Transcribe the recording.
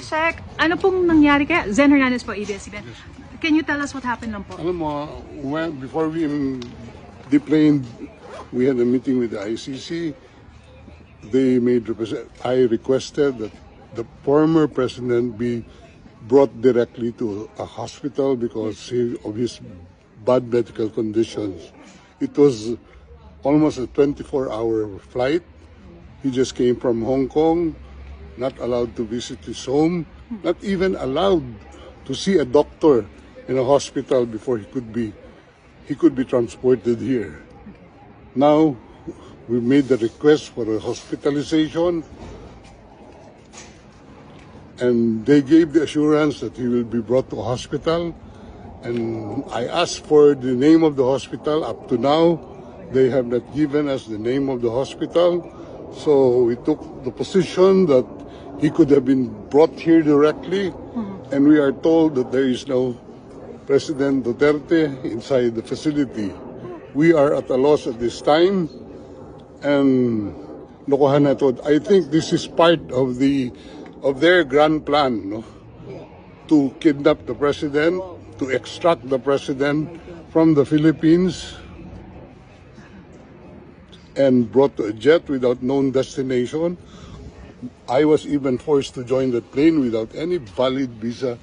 Sec, ano pong nangyari kaya? Zen Hernandez po, ABS-CBN. Can you tell us what happened lang po? Alam mo, before we deplaned, we had a meeting with the ICC. I requested that the former president be brought directly to a hospital because of his bad medical conditions. It was almost a 24-hour flight. He just came from Hong Kong, not allowed to visit his home, not even allowed to see a doctor in a hospital before he could be transported here. Now, we made the request for a hospitalization, and they gave the assurance that he will be brought to a hospital. And I asked for the name of the hospital. Up to now, they have not given us the name of the hospital. So we took the position that he could have been brought here directly, and we are told that there is no President Duterte inside the facility. We are at a loss at this time, and lokohan na to. I think this is part of their grand plan, no? To kidnap the president, to extract the president from the Philippines, and brought to a jet without known destination. I was even forced to join that plane without any valid visa